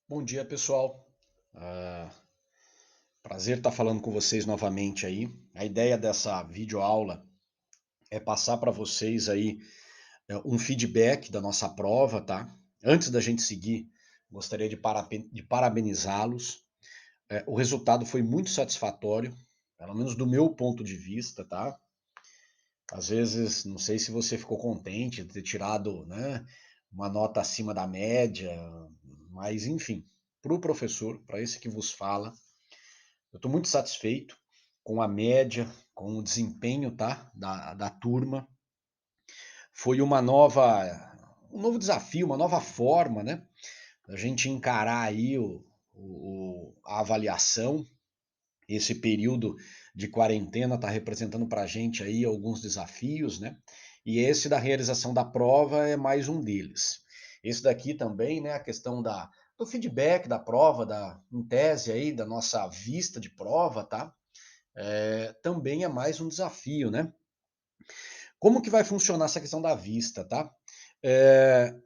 Bom dia, pessoal. Prazer estar falando com vocês novamente aí. A ideia dessa videoaula é passar para vocês aí um feedback da nossa prova, tá? Antes da gente seguir, gostaria de parabenizá-los. O resultado foi muito satisfatório, pelo menos do meu ponto de vista, tá? Às vezes, não sei se você ficou contente de ter tirado, né, uma nota acima da média, mas enfim, para o professor, para esse que vos fala, eu estou muito satisfeito com a média, com o desempenho, tá, da turma. Foi um novo desafio, uma nova forma, né, da gente encarar aí a avaliação. Esse período de quarentena está representando para a gente aí alguns desafios, né? E esse da realização da prova é mais um deles. Esse daqui também, né, a questão do feedback da prova, em tese aí, da nossa vista de prova, tá? Também é mais um desafio, né? Como que vai funcionar essa questão da vista, tá?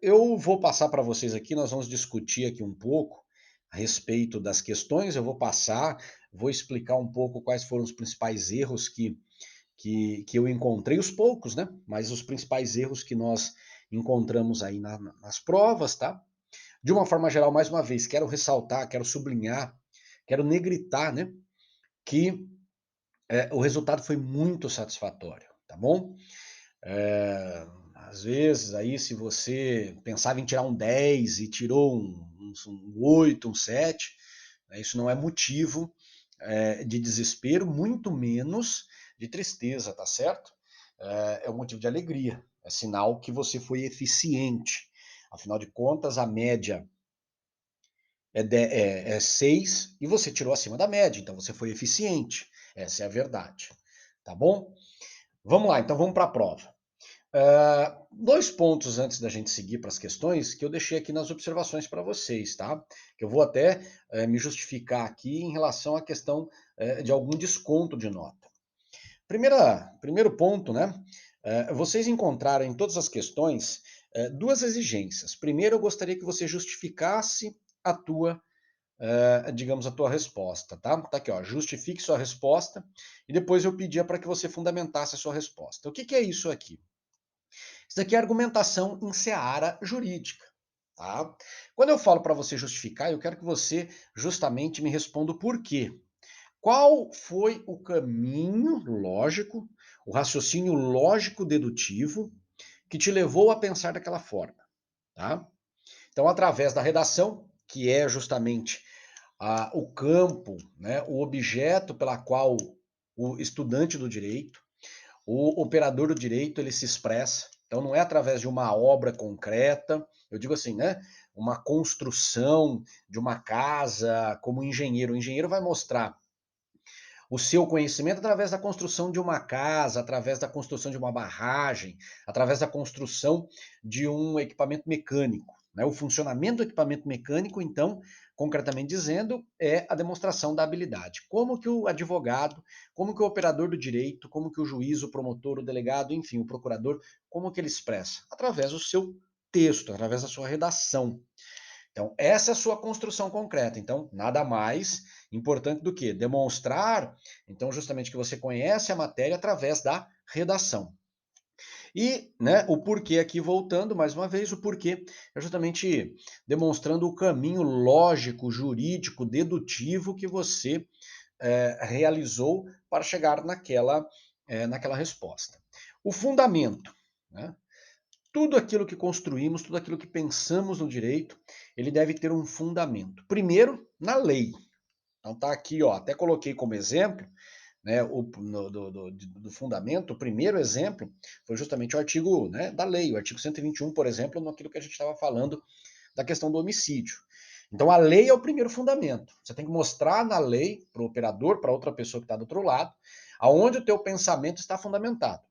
Eu vou passar para vocês aqui, nós vamos discutir aqui um pouco a respeito das questões, eu vou passar, vou explicar um pouco quais foram os principais erros que eu encontrei, os poucos, né? Mas os principais erros que nós encontramos aí nas provas, tá? De uma forma geral, mais uma vez, quero ressaltar, quero sublinhar, quero negritar, né? Que o resultado foi muito satisfatório, tá bom? Às vezes, aí, se você pensava em tirar um 10 e tirou um 8, um 7, né, isso não é motivo de desespero, muito menos de tristeza, tá certo? Um motivo de alegria, é sinal que você foi eficiente. Afinal de contas, a média é 6 e você tirou acima da média, então você foi eficiente. Essa é a verdade, tá bom? Vamos lá, então vamos para a prova. Dois pontos antes da gente seguir para as questões que eu deixei aqui nas observações para vocês, tá? Que eu vou até me justificar aqui em relação à questão de algum desconto de nota. Primeiro ponto, né? Vocês encontraram em todas as questões duas exigências. Primeiro, eu gostaria que você justificasse a tua, digamos, a tua resposta, tá? Tá aqui, ó, justifique sua resposta e depois eu pedia para que você fundamentasse a sua resposta. O que que é isso aqui? Isso aqui é argumentação em seara jurídica. Tá? Quando eu falo para você justificar, eu quero que você justamente me responda o porquê. Qual foi o caminho lógico, o raciocínio lógico dedutivo que te levou a pensar daquela forma? Tá? Então, através da redação, que é justamente o campo, né, o objeto pela qual o estudante do direito, o operador do direito, ele se expressa. Então não é através de uma obra concreta, eu digo assim, né? Uma construção de uma casa como engenheiro. O engenheiro vai mostrar o seu conhecimento através da construção de uma casa, através da construção de uma barragem, através da construção de um equipamento mecânico. Né? O funcionamento do equipamento mecânico, então, concretamente dizendo, é a demonstração da habilidade. Como que o advogado, como que o operador do direito, como que o juiz, o promotor, o delegado, enfim, o procurador, como que ele expressa? Através do seu texto, através da sua redação. Então, essa é a sua construção concreta. Então, nada mais importante do que demonstrar, então, justamente que você conhece a matéria através da redação. E, né, o porquê aqui, voltando mais uma vez, o porquê é justamente demonstrando o caminho lógico, jurídico, dedutivo que você realizou para chegar naquela resposta. O fundamento, né? Tudo aquilo que construímos, tudo aquilo que pensamos no direito, ele deve ter um fundamento. Primeiro, na lei. Então tá aqui, ó, até coloquei como exemplo, né, do fundamento, o primeiro exemplo foi justamente o artigo, né, da lei, o artigo 121, por exemplo, naquilo que a gente estava falando da questão do homicídio. Então a lei é o primeiro fundamento. Você tem que mostrar na lei para o operador, para outra pessoa que está do outro lado, aonde o teu pensamento está fundamentado.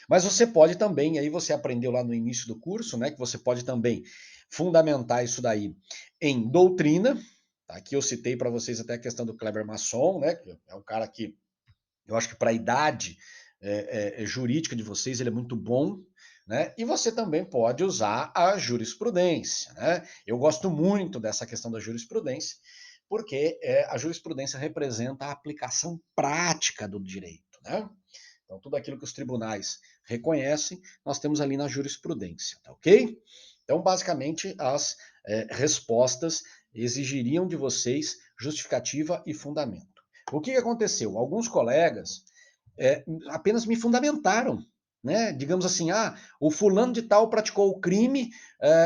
Mas você pode também, aí você aprendeu lá no início do curso, né, que você pode também fundamentar isso daí em doutrina. Aqui eu citei para vocês até a questão do Kleber Masson, né, que é um cara que eu acho que para a idade jurídica de vocês ele é muito bom, né? E você também pode usar a jurisprudência, né? Eu gosto muito dessa questão da jurisprudência, porque a jurisprudência representa a aplicação prática do direito, né? Então, tudo aquilo que os tribunais reconhecem, nós temos ali na jurisprudência, tá ok? Então, basicamente, as respostas exigiriam de vocês justificativa e fundamento. O que aconteceu? Alguns colegas apenas me fundamentaram, né? Digamos assim, o fulano de tal praticou o crime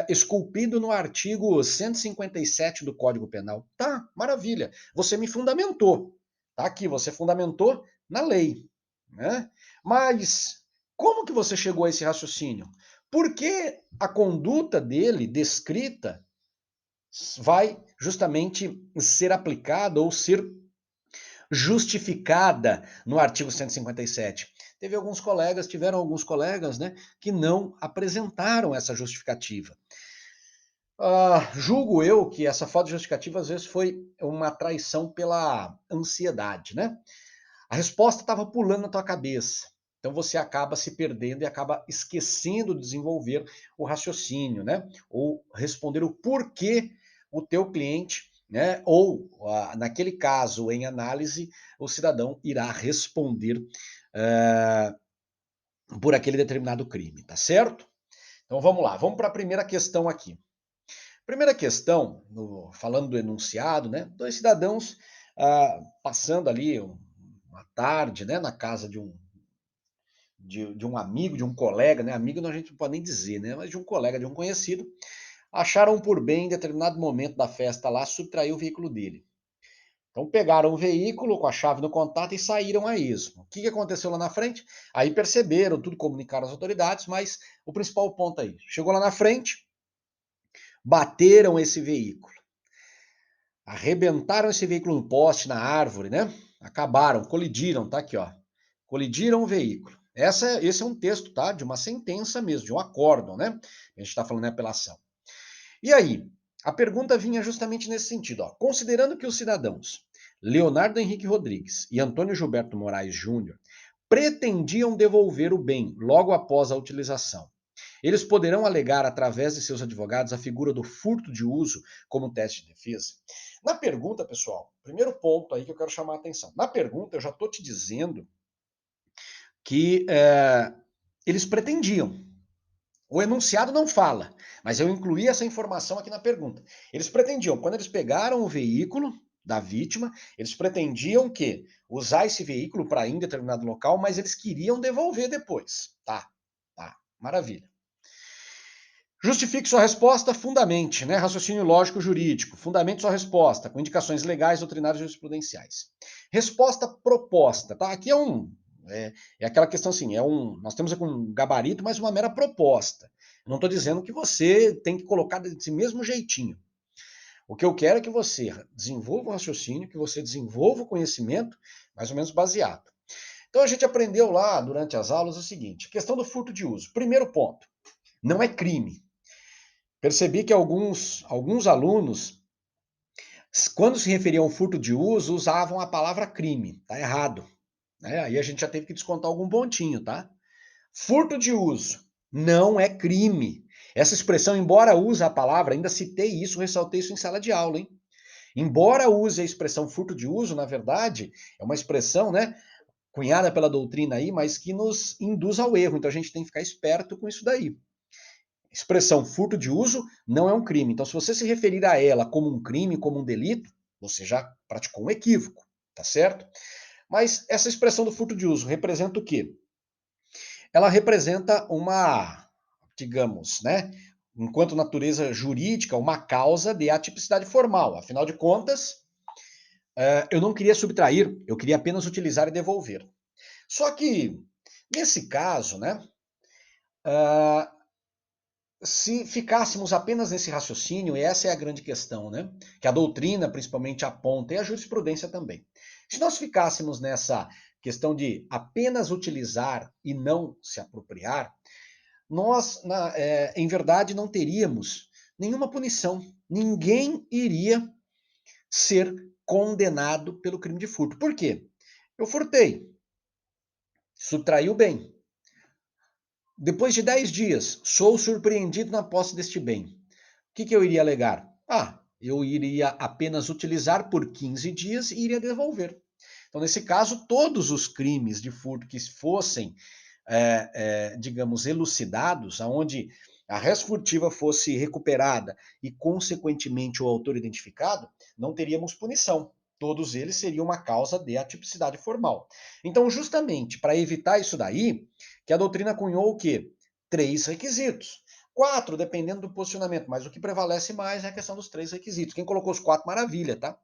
esculpido no artigo 157 do Código Penal. Tá, maravilha. Você me fundamentou. Tá aqui, você fundamentou na lei, né? Mas como que você chegou a esse raciocínio? Por que a conduta dele descrita vai justamente ser aplicada ou ser justificada no artigo 157? Tiveram alguns colegas, né, que não apresentaram essa justificativa. Julgo eu que essa falta de justificativa às vezes foi uma traição pela ansiedade, né? A resposta estava pulando na tua cabeça. Então você acaba se perdendo e acaba esquecendo de desenvolver o raciocínio, né? Ou responder o porquê o teu cliente, né? Ou naquele caso em análise, o cidadão irá responder por aquele determinado crime, tá certo? Então vamos lá, vamos para a primeira questão aqui. Primeira questão, falando do enunciado, né? Dois cidadãos passando ali uma tarde, né, na casa de um amigo, de um colega, né? Amigo a gente não pode nem dizer, né? Mas de um colega, de um conhecido, acharam por bem, em determinado momento da festa lá, subtrair o veículo dele. Então pegaram o veículo com a chave no contato e saíram a esmo. O que aconteceu lá na frente? Aí perceberam, tudo comunicaram às autoridades, mas o principal ponto aí, chegou lá na frente, bateram esse veículo, arrebentaram esse veículo no poste, na árvore, né? Acabaram, colidiram, tá aqui, ó. Colidiram o veículo. Esse é um texto, tá? De uma sentença mesmo, de um acórdão, né? A gente está falando em apelação. E aí, a pergunta vinha justamente nesse sentido, ó. Considerando que os cidadãos Leonardo Henrique Rodrigues e Antônio Gilberto Moraes Júnior pretendiam devolver o bem logo após a utilização, eles poderão alegar, através de seus advogados, a figura do furto de uso como teste de defesa? Na pergunta, pessoal, primeiro ponto aí que eu quero chamar a atenção. Na pergunta, eu já estou te dizendo que eles pretendiam. O enunciado não fala, mas eu incluí essa informação aqui na pergunta. Eles pretendiam, quando eles pegaram o veículo da vítima, eles pretendiam que usar esse veículo para ir em determinado local, mas eles queriam devolver depois. Tá, maravilha. Justifique sua resposta, fundamente, né? Raciocínio lógico jurídico. Fundamente sua resposta, com indicações legais, doutrinárias e jurisprudenciais. Resposta proposta, tá? Aqui é aquela questão assim, nós temos aqui um gabarito, mas uma mera proposta. Eu não estou dizendo que você tem que colocar desse mesmo jeitinho. O que eu quero é que você desenvolva o raciocínio, que você desenvolva o conhecimento, mais ou menos baseado. Então a gente aprendeu lá durante as aulas o seguinte: questão do furto de uso. Primeiro ponto, não é crime. Percebi que alguns alunos, quando se referiam ao furto de uso, usavam a palavra crime. Tá errado. Né? Aí a gente já teve que descontar algum pontinho, tá? Furto de uso não é crime. Essa expressão, embora use a palavra, ainda citei isso, ressaltei isso em sala de aula, hein? Embora use a expressão furto de uso, na verdade, é uma expressão, né, cunhada pela doutrina aí, mas que nos induz ao erro. Então a gente tem que ficar esperto com isso daí. Expressão furto de uso não é um crime. Então, se você se referir a ela como um crime, como um delito, você já praticou um equívoco, tá certo? Mas essa expressão do furto de uso representa o quê? Ela representa uma, digamos, né, enquanto natureza jurídica, uma causa de atipicidade formal. Afinal de contas, eu não queria subtrair, eu queria apenas utilizar e devolver. Só que, nesse caso, né, se ficássemos apenas nesse raciocínio, e essa é a grande questão, né? Que a doutrina principalmente aponta, e a jurisprudência também. Se nós ficássemos nessa questão de apenas utilizar e não se apropriar, nós, em verdade, não teríamos nenhuma punição. Ninguém iria ser condenado pelo crime de furto. Por quê? Eu furtei, subtraí o bem. Depois de 10 dias, sou surpreendido na posse deste bem. O que eu iria alegar? Eu iria apenas utilizar por 15 dias e iria devolver. Então, nesse caso, todos os crimes de furto que fossem, digamos, elucidados, aonde a res furtiva fosse recuperada e, consequentemente, o autor identificado, não teríamos punição. Todos eles seriam uma causa de atipicidade formal. Então, justamente para evitar isso daí, que a doutrina cunhou o quê? 3 requisitos. 4, dependendo do posicionamento, mas o que prevalece mais é a questão dos 3 requisitos. Quem colocou os 4, maravilha, tá?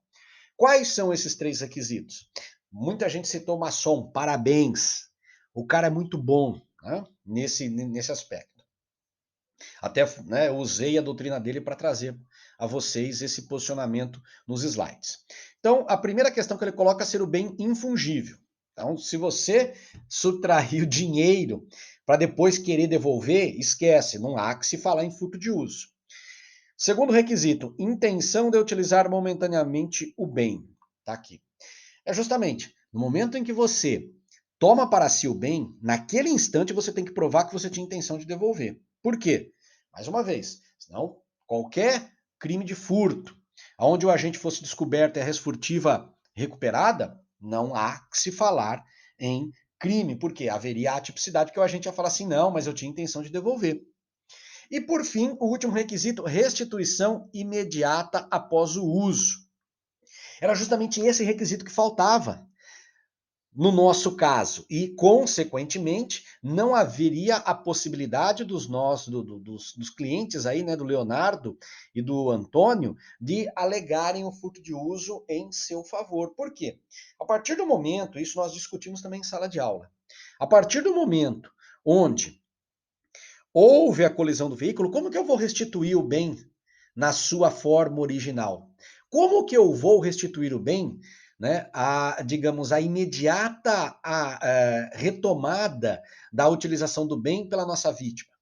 Quais são esses 3 requisitos? Muita gente citou maçom, parabéns. O cara é muito bom, né? nesse aspecto. Até, né, eu usei a doutrina dele para trazer a vocês esse posicionamento nos slides. Então, a primeira questão que ele coloca é ser o bem infungível. Então, se você subtrair o dinheiro para depois querer devolver, esquece, não há que se falar em furto de uso. Segundo requisito, intenção de utilizar momentaneamente o bem. Está aqui. É justamente no momento em que você toma para si o bem, naquele instante você tem que provar que você tinha intenção de devolver. Por quê? Mais uma vez, senão qualquer crime de furto, onde o agente fosse descoberto e a res furtiva recuperada, não há que se falar em crime, porque haveria a atipicidade que o agente ia falar assim, não, mas eu tinha intenção de devolver. E por fim, o último requisito, restituição imediata após o uso. Era justamente esse requisito que faltava no nosso caso, e, consequentemente, não haveria a possibilidade dos clientes aí, né, do Leonardo e do Antônio, de alegarem o furto de uso em seu favor. Por quê? A partir do momento, isso nós discutimos também em sala de aula, a partir do momento onde houve a colisão do veículo, como que eu vou restituir o bem na sua forma original? Como que eu vou restituir o bem, né, digamos, a imediata retomada da utilização do bem pela nossa vítima?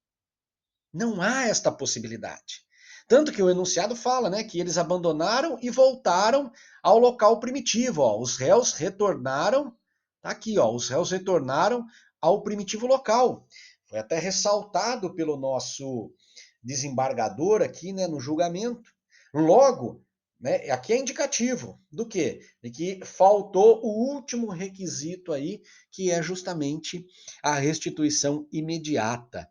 Não há esta possibilidade. Tanto que o enunciado fala, né, que eles abandonaram e voltaram ao local primitivo. Ó, os réus retornaram, tá aqui, ó, os réus retornaram ao primitivo local. Foi até ressaltado pelo nosso desembargador aqui, né, no julgamento. Logo, né, aqui é indicativo do quê? De que faltou o último requisito aí, que é justamente a restituição imediata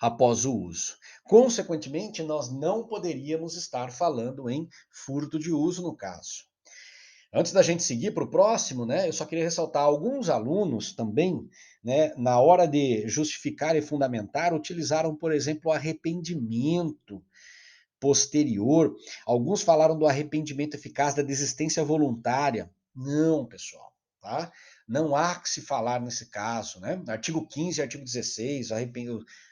após o uso. Consequentemente, nós não poderíamos estar falando em furto de uso no caso. Antes da gente seguir para o próximo, né, eu só queria ressaltar alguns alunos também, né, na hora de justificar e fundamentar, utilizaram, por exemplo, o arrependimento posterior. Alguns falaram do arrependimento eficaz da desistência voluntária. Não, pessoal, tá? Não há que se falar nesse caso, né? Artigo 15 e artigo 16,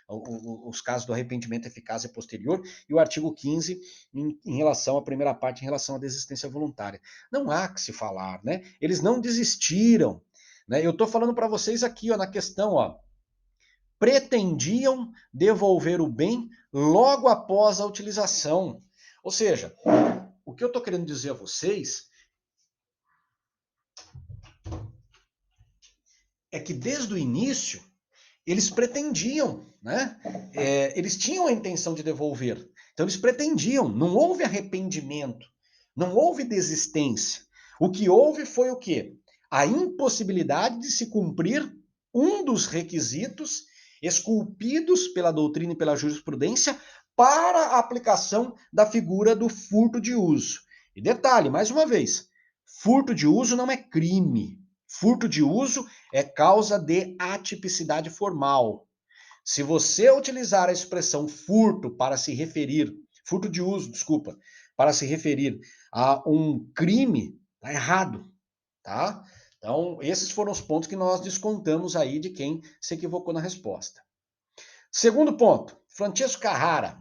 os casos do arrependimento eficaz e posterior, e o artigo 15 em relação à primeira parte, em relação à desistência voluntária. Não há que se falar, né? Eles não desistiram, né? Eu estou falando para vocês aqui, ó, na questão, ó, pretendiam devolver o bem logo após a utilização. Ou seja, o que eu estou querendo dizer a vocês é que desde o início eles pretendiam, né? Eles tinham a intenção de devolver. Então eles pretendiam, não houve arrependimento, não houve desistência. O que houve foi o quê? A impossibilidade de se cumprir um dos requisitos esculpidos pela doutrina e pela jurisprudência para a aplicação da figura do furto de uso. E detalhe, mais uma vez, furto de uso não é crime. Furto de uso é causa de atipicidade formal. Se você utilizar a expressão furto para se referir, furto de uso, desculpa, para se referir a um crime, tá errado, tá? Então, esses foram os pontos que nós descontamos aí de quem se equivocou na resposta. Segundo ponto, Francesco Carrara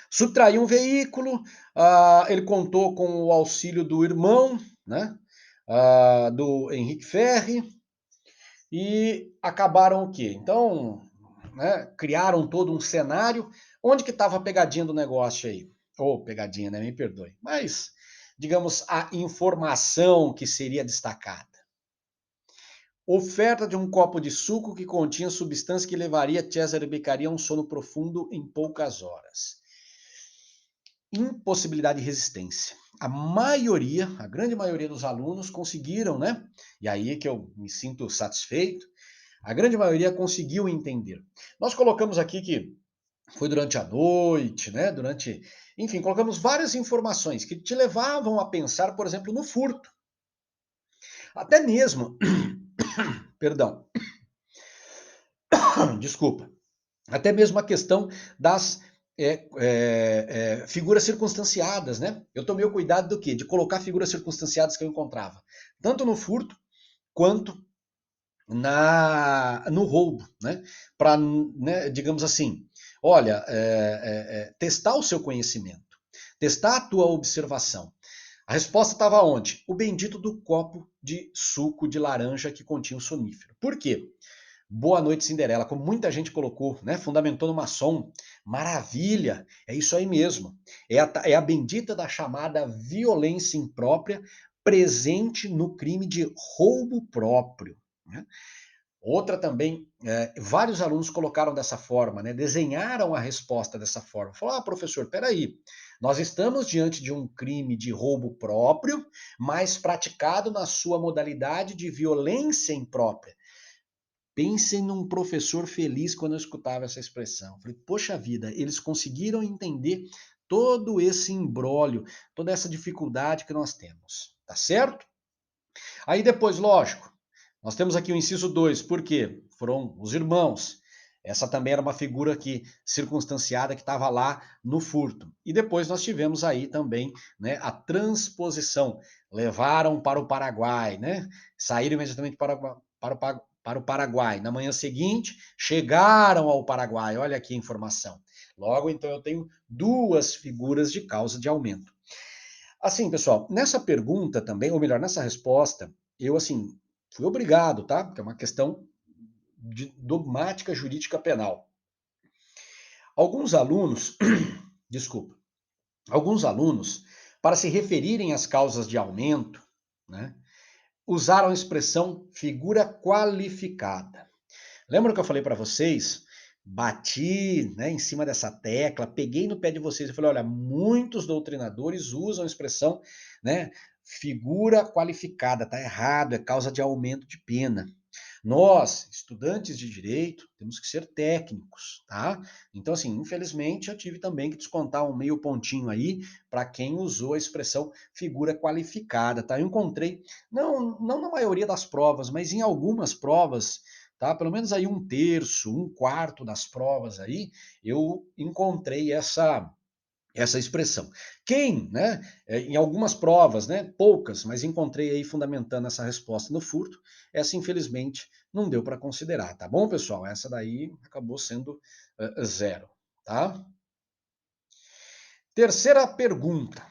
subtraiu um veículo, ele contou com o auxílio do irmão, né? Do Henrique Ferri, e acabaram o quê? Então, né, criaram todo um cenário. Onde que estava a pegadinha do negócio aí? Ou pegadinha, né? Me perdoe. Mas, digamos, a informação que seria destacada. Oferta de um copo de suco que continha substância que levaria Cesare Beccaria a um sono profundo em poucas horas. Impossibilidade de resistência. A grande maioria dos alunos conseguiram, né? E aí que eu me sinto satisfeito. A grande maioria conseguiu entender. Nós colocamos aqui que foi durante a noite, né? Enfim, colocamos várias informações que te levavam a pensar, por exemplo, no furto. Até mesmo, perdão, desculpa, até mesmo a questão das figuras circunstanciadas, né? Eu tomei o cuidado do quê? De colocar figuras circunstanciadas que eu encontrava, tanto no furto quanto no roubo, né? Para, né, digamos assim, olha, testar o seu conhecimento, testar a tua observação. A resposta estava onde? O bendito do copo de suco de laranja que continha o sonífero. Por quê? Boa noite, Cinderela, como muita gente colocou, né? Fundamentou no maçom. Maravilha, é isso aí mesmo. É a bendita da chamada violência imprópria presente no crime de roubo próprio. Né? Outra também, vários alunos colocaram dessa forma, né? Desenharam a resposta dessa forma. Falaram, professor, peraí, nós estamos diante de um crime de roubo próprio, mas praticado na sua modalidade de violência imprópria. Pensem num professor feliz quando eu escutava essa expressão. Falei, poxa vida, eles conseguiram entender todo esse imbróglio, toda essa dificuldade que nós temos, tá certo? Aí depois, lógico, nós temos aqui o inciso 2, por quê? Foram os irmãos. Essa também era uma figura circunstanciada que estava lá no furto. E depois nós tivemos aí também, né, a transposição. Levaram para o Paraguai, né? Saíram imediatamente para o Paraguai. Na manhã seguinte, chegaram ao Paraguai. Olha aqui a informação. Logo, então, eu tenho duas figuras de causa de aumento. Assim, pessoal, nessa pergunta também, ou melhor, nessa resposta, eu, assim, fui obrigado, tá? Porque é uma questão de dogmática jurídica penal. Alguns alunos, desculpa, alguns alunos, para se referirem às causas de aumento, né, usaram a expressão figura qualificada. Lembra que eu falei para vocês? Bati, né, em cima dessa tecla, peguei no pé de vocês e falei, olha, muitos doutrinadores usam a expressão, né, figura qualificada, tá errado, é causa de aumento de pena. Nós, estudantes de direito, temos que ser técnicos, tá? Então, assim, infelizmente, eu tive também que descontar um meio pontinho aí para quem usou a expressão figura qualificada, tá? Eu encontrei, não na maioria das provas, mas em algumas provas, tá? Pelo menos aí um terço, um quarto das provas aí, eu encontrei essa expressão. Quem, né, em algumas provas, né, poucas, mas encontrei aí fundamentando essa resposta no furto, essa infelizmente não deu para considerar, tá bom, pessoal? Essa daí acabou sendo zero, tá? Terceira pergunta.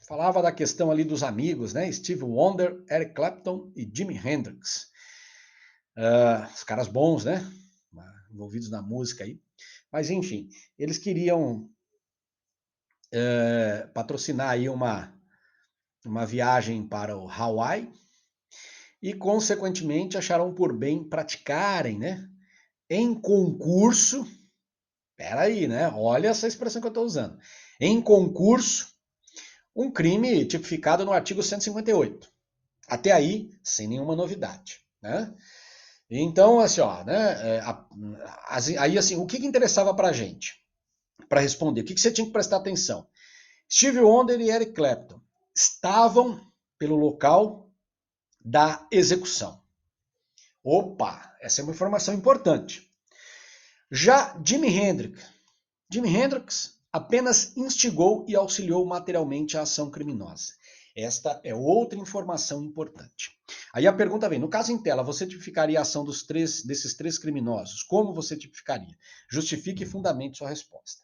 Falava da questão ali dos amigos, né? Steve Wonder, Eric Clapton e Jimi Hendrix. Os caras bons, né? Envolvidos na música aí. Mas enfim, eles queriam patrocinar aí uma viagem para o Hawaii e, consequentemente, acharam por bem praticarem, né, em concurso, peraí, né, olha essa expressão que eu estou usando, em concurso, um crime tipificado no artigo 158. Até aí, sem nenhuma novidade, né? Então, assim, ó, né, aí, assim, o que interessava para a gente? Para responder, o que você tinha que prestar atenção? Steve Wonder e Eric Clapton estavam pelo local da execução. Opa, essa é uma informação importante. Já Jimi Hendrix apenas instigou e auxiliou materialmente a ação criminosa. Esta é outra informação importante. Aí a pergunta vem, no caso em tela, você tipificaria a ação desses três criminosos? Como você tipificaria? Justifique e fundamente sua resposta.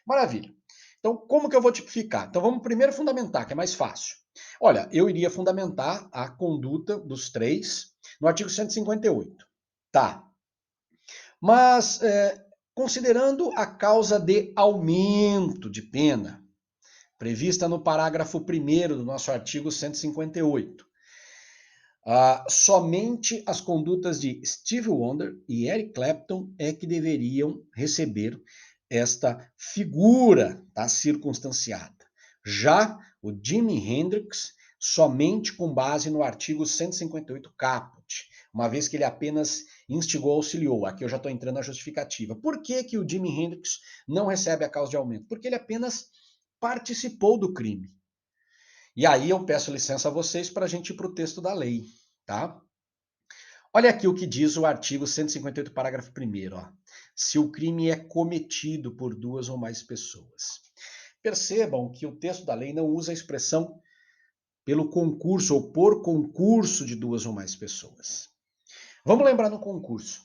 Maravilha. Então, como que eu vou tipificar? Então, vamos primeiro fundamentar, que é mais fácil. Olha, eu iria fundamentar a conduta dos três no artigo 158. Tá. Mas, considerando a causa de aumento de pena, prevista no parágrafo 1º do nosso artigo 158, somente as condutas de Stevie Wonder e Eric Clapton é que deveriam receber esta figura, tá, circunstanciada. Já o Jimi Hendrix, somente com base no artigo 158 caput, uma vez que ele apenas instigou, auxiliou. Aqui eu já estou entrando na justificativa. Por que, que o Jimi Hendrix não recebe a causa de aumento? Porque ele apenas participou do crime. E aí eu peço licença a vocês para a gente ir para o texto da lei, tá? Olha aqui o que diz o artigo 158, parágrafo 1º, ó. Se o crime é cometido por duas ou mais pessoas. Percebam que o texto da lei não usa a expressão pelo concurso ou por concurso de duas ou mais pessoas. Vamos lembrar no concurso.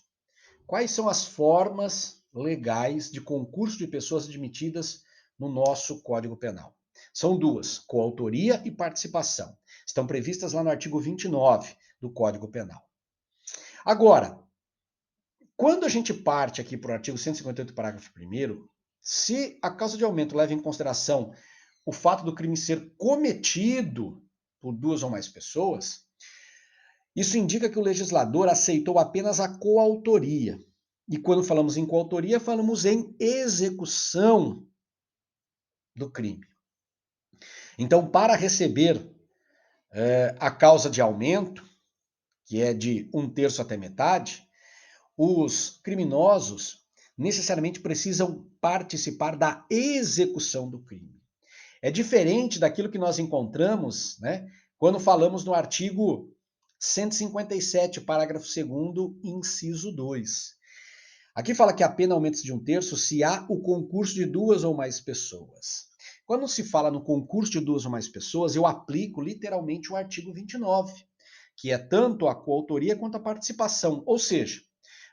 Quais são as formas legais de concurso de pessoas admitidas no nosso Código Penal? São duas, coautoria e participação. Estão previstas lá no artigo 29 do Código Penal. Agora, quando a gente parte aqui para o artigo 158, parágrafo 1º, se a causa de aumento leva em consideração o fato do crime ser cometido por duas ou mais pessoas, isso indica que o legislador aceitou apenas a coautoria. E quando falamos em coautoria, falamos em execução do crime. Então, para receber a causa de aumento, que é de 1/3 até metade, os criminosos necessariamente precisam participar da execução do crime. É diferente daquilo que nós encontramos, né, quando falamos no artigo 157, parágrafo 2º, inciso 2. Aqui fala que a pena aumenta-se de 1/3 se há o concurso de duas ou mais pessoas. Quando se fala no concurso de duas ou mais pessoas, eu aplico literalmente o artigo 29, que é tanto a coautoria quanto a participação. Ou seja,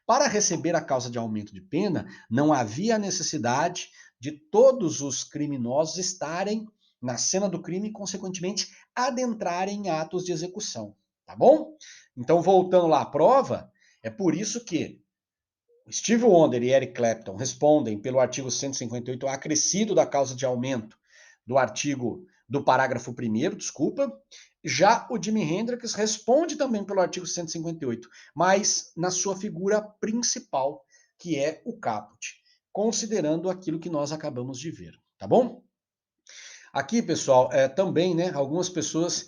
para receber a causa de aumento de pena, não havia a necessidade de todos os criminosos estarem na cena do crime e, consequentemente, adentrarem em atos de execução. Tá bom? Então, voltando lá à prova, é por isso que Steve Wonder e Eric Clapton respondem pelo artigo 158, acrescido da causa de aumento do parágrafo 1º, desculpa. Já o Jimi Hendrix responde também pelo artigo 158, mas na sua figura principal, que é o caput, considerando aquilo que nós acabamos de ver, tá bom? Aqui, pessoal, também, né, algumas pessoas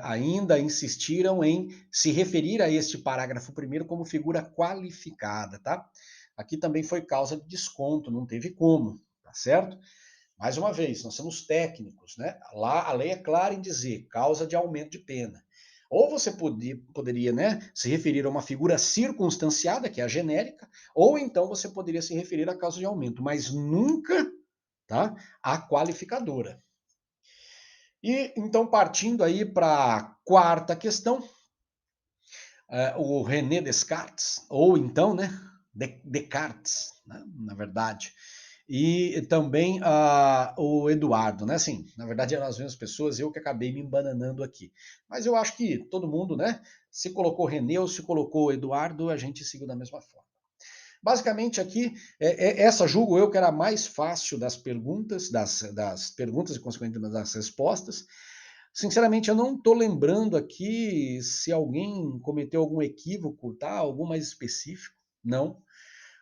ainda insistiram em se referir a este parágrafo 1º como figura qualificada, tá? Aqui também foi causa de desconto, não teve como, tá certo? Mais uma vez, nós somos técnicos, né? Lá a lei é clara em dizer causa de aumento de pena. Ou você poderia, né, se referir a uma figura circunstanciada, que é a genérica, ou então você poderia se referir à causa de aumento, mas nunca, tá, a qualificadora. E então, partindo aí para a quarta questão, o René Descartes, ou então, né, Descartes, né, na verdade, e também o Eduardo, né, assim, na verdade eram as mesmas pessoas, eu que acabei me embananando aqui. Mas eu acho que todo mundo, né, se colocou René ou se colocou Eduardo, a gente seguiu da mesma forma. Basicamente aqui, essa julgo eu que era a mais fácil das perguntas, das perguntas e consequentemente das respostas. Sinceramente, eu não estou lembrando aqui se alguém cometeu algum equívoco, tá? Algum mais específico, não.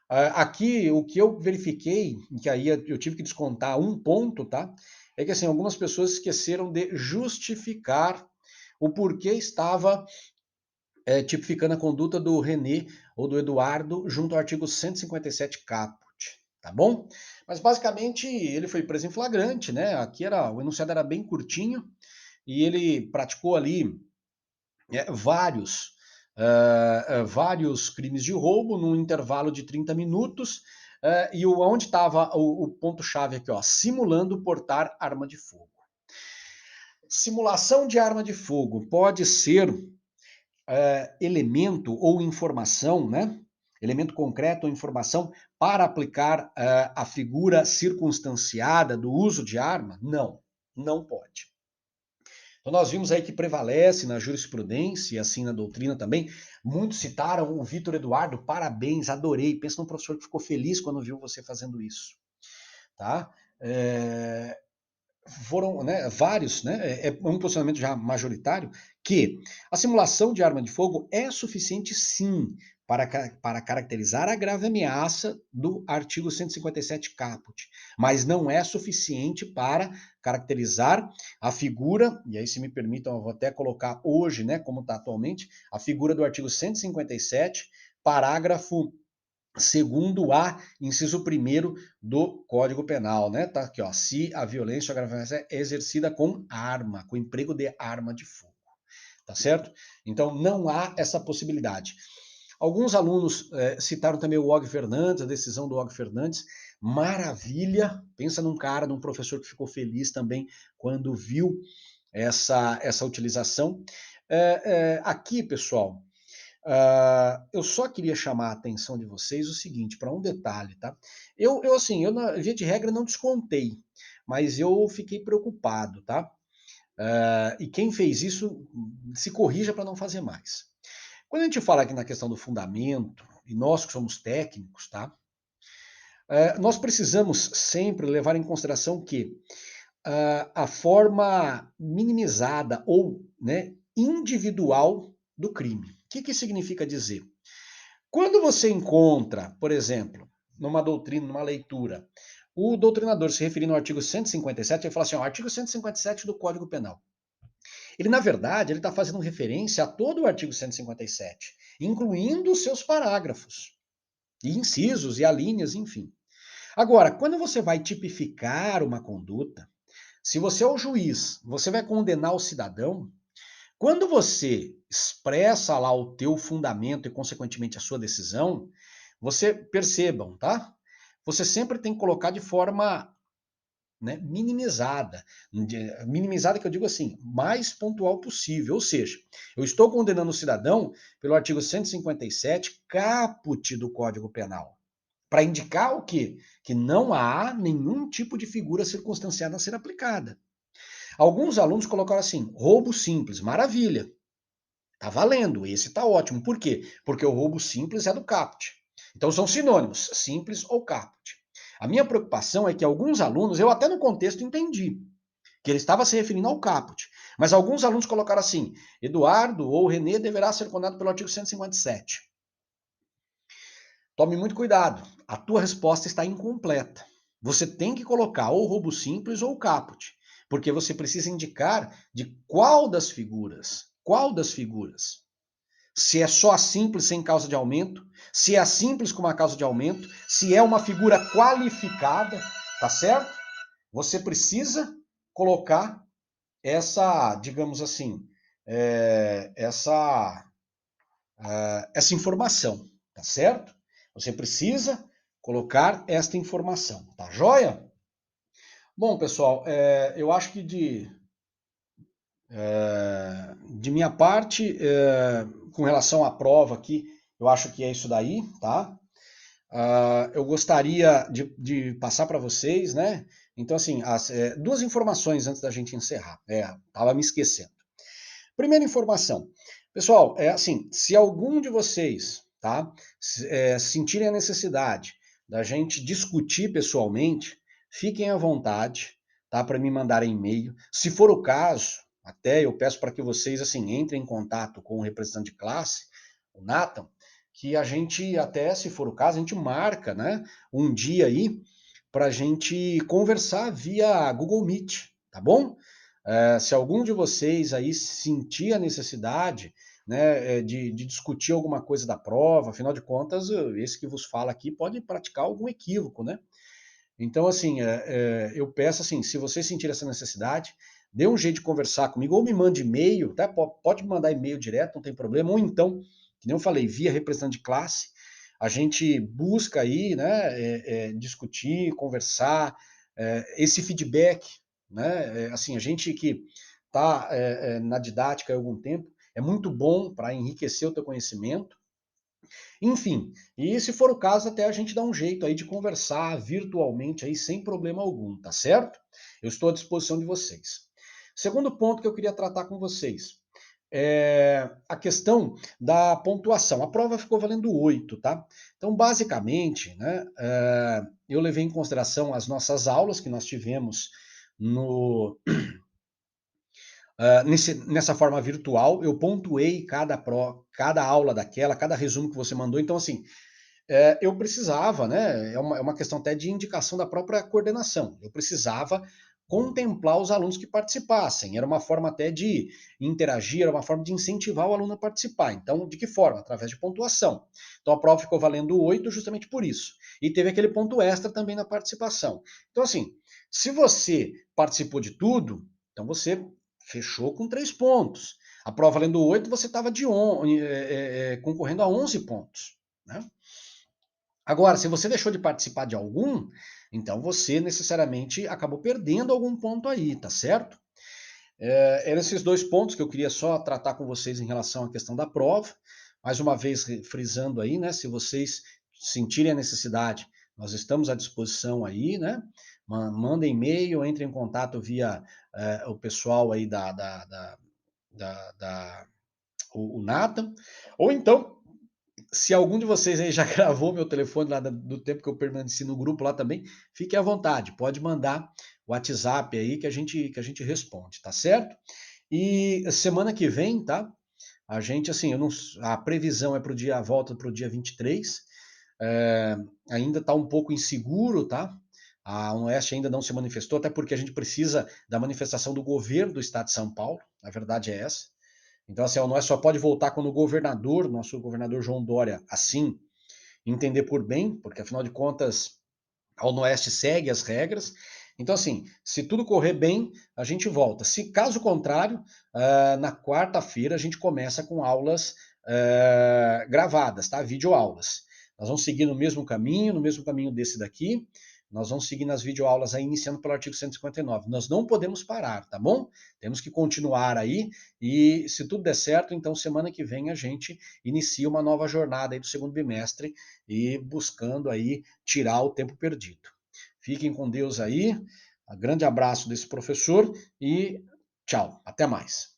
Aqui, o que eu verifiquei, que aí eu tive que descontar um ponto, tá? É que assim, algumas pessoas esqueceram de justificar o porquê estava tipificando a conduta do René ou do Eduardo junto ao artigo 157 caput, tá bom? Mas basicamente ele foi preso em flagrante, né? Aqui o enunciado era bem curtinho e ele praticou ali vários crimes de roubo num intervalo de 30 minutos. E onde estava o ponto-chave aqui, ó, simulando portar arma de fogo. Simulação de arma de fogo pode ser elemento ou informação, né? Elemento concreto ou informação para aplicar a figura circunstanciada do uso de arma? Não, não pode. Então nós vimos aí que prevalece na jurisprudência e assim na doutrina também. Muitos citaram o Vitor Eduardo, parabéns, adorei. Pensa num professor que ficou feliz quando viu você fazendo isso. Tá? Foram, né, vários, né, um posicionamento já majoritário, que a simulação de arma de fogo é suficiente, sim, para caracterizar a grave ameaça do artigo 157 caput, mas não é suficiente para caracterizar a figura, e aí se me permitam, eu vou até colocar hoje, né, como está atualmente, a figura do artigo 157, parágrafo segundo A, inciso 1º do Código Penal, né? Tá aqui, ó. Se a violência ou a grave ameaça é exercida com arma, com emprego de arma de fogo, tá certo? Então não há essa possibilidade. Alguns alunos citaram também o Og Fernandes, a decisão do Og Fernandes. Maravilha! Pensa num cara, num professor que ficou feliz também quando viu essa utilização. Aqui, pessoal, eu só queria chamar a atenção de vocês o seguinte, para um detalhe, tá? Assim, na via de regra, não descontei, mas eu fiquei preocupado, tá? E quem fez isso, se corrija para não fazer mais. Quando a gente fala aqui na questão do fundamento, e nós que somos técnicos, tá? Nós precisamos sempre levar em consideração que a forma minimizada ou, né, individual do crime. O que significa dizer? Quando você encontra, por exemplo, numa doutrina, numa leitura, o doutrinador se referindo ao artigo 157, ele fala assim, ó, artigo 157 do Código Penal. Ele, na verdade, ele está fazendo referência a todo o artigo 157, incluindo os seus parágrafos, e incisos, e alíneas, enfim. Agora, quando você vai tipificar uma conduta, se você é o juiz, você vai condenar o cidadão, quando você expressa lá o teu fundamento e, consequentemente, a sua decisão, você percebam, tá? Você sempre tem que colocar de forma, né, minimizada. Minimizada que eu digo assim, mais pontual possível. Ou seja, eu estou condenando o cidadão pelo artigo 157, caput do Código Penal. Para indicar o quê? Que não há nenhum tipo de figura circunstanciada a ser aplicada. Alguns alunos colocaram assim, roubo simples, maravilha. Tá valendo, esse tá ótimo. Por quê? Porque o roubo simples é do caput. Então são sinônimos, simples ou caput. A minha preocupação é que alguns alunos, eu até no contexto entendi, que ele estava se referindo ao caput, mas alguns alunos colocaram assim, Eduardo ou Renê deverá ser condenado pelo artigo 157. Tome muito cuidado, a tua resposta está incompleta. Você tem que colocar ou roubo simples ou caput, porque você precisa indicar de qual das figuras. Se é só a simples sem causa de aumento, se é a simples com uma causa de aumento, se é uma figura qualificada, tá certo? Você precisa colocar essa, digamos assim, essa informação, tá certo? Você precisa colocar esta informação, tá joia? Bom, pessoal, eu acho que de minha parte, com relação à prova aqui, eu acho que é isso daí, tá? Eu gostaria de passar para vocês, né? Então, assim, duas informações antes da gente encerrar. Tava me esquecendo. Primeira informação. Pessoal, assim, se algum de vocês, tá, sentirem a necessidade da gente discutir pessoalmente, fiquem à vontade, tá, para me mandarem e-mail. Se for o caso, até eu peço para que vocês, assim, entrem em contato com o representante de classe, o Nathan, que a gente, até se for o caso, a gente marca, né, um dia aí para a gente conversar via Google Meet, tá bom? Se algum de vocês aí sentir a necessidade, né, de discutir alguma coisa da prova, afinal de contas, esse que vos fala aqui pode praticar algum equívoco, né? Então, assim, eu peço assim, se você sentir essa necessidade, dê um jeito de conversar comigo, ou me mande e-mail, tá? Pode me mandar e-mail direto, não tem problema, ou então, que nem eu falei, via representante de classe, a gente busca aí, né, discutir, conversar, esse feedback, né, assim, a gente que está na didática há algum tempo, é muito bom para enriquecer o teu conhecimento. Enfim, e se for o caso, até a gente dá um jeito aí de conversar virtualmente aí sem problema algum, tá certo? Eu estou à disposição de vocês. Segundo ponto que eu queria tratar com vocês é a questão da pontuação. A prova ficou valendo 8, tá? Então, basicamente, né, eu levei em consideração as nossas aulas que nós tivemos no, Nessa forma virtual, eu pontuei cada aula daquela, cada resumo que você mandou. Então, assim, eu precisava, né? É uma questão até de indicação da própria coordenação. Eu precisava contemplar os alunos que participassem. Era uma forma até de interagir, era uma forma de incentivar o aluno a participar. Então, de que forma? Através de pontuação. Então, a prova ficou valendo 8 justamente por isso. E teve aquele ponto extra também na participação. Então, assim, se você participou de tudo, então você fechou com 3 pontos. A prova valendo 8, você estava concorrendo a 11 pontos. Né? Agora, se você deixou de participar de algum, então você necessariamente acabou perdendo algum ponto aí, tá certo? Eram esses 2 pontos que eu queria só tratar com vocês em relação à questão da prova. Mais uma vez, frisando aí, né? Se vocês sentirem a necessidade, nós estamos à disposição aí, né? Mandem e-mail, entrem em contato via o pessoal aí da o Nathan, ou então se algum de vocês aí já gravou meu telefone lá do tempo que eu permaneci no grupo lá também, fique à vontade, pode mandar o WhatsApp aí que a gente responde, tá certo? E semana que vem, tá? A gente, assim, a previsão é para o dia, a volta para o dia 23. É, ainda está um pouco inseguro, tá? A Oeste ainda não se manifestou, até porque a gente precisa da manifestação do governo do estado de São Paulo, a verdade é essa. Então, assim, a Oeste só pode voltar quando o governador, nosso governador João Dória, assim, entender por bem, porque afinal de contas a Oeste segue as regras. Então, assim, se tudo correr bem, a gente volta. Se caso contrário, na quarta-feira a gente começa com aulas gravadas, tá? Videoaulas. Nós vamos seguir no mesmo caminho desse daqui. Nós vamos seguir nas videoaulas aí, iniciando pelo artigo 159. Nós não podemos parar, tá bom? Temos que continuar aí e, se tudo der certo, então semana que vem a gente inicia uma nova jornada aí do segundo bimestre e buscando aí tirar o tempo perdido. Fiquem com Deus aí. Um grande abraço desse professor e tchau. Até mais.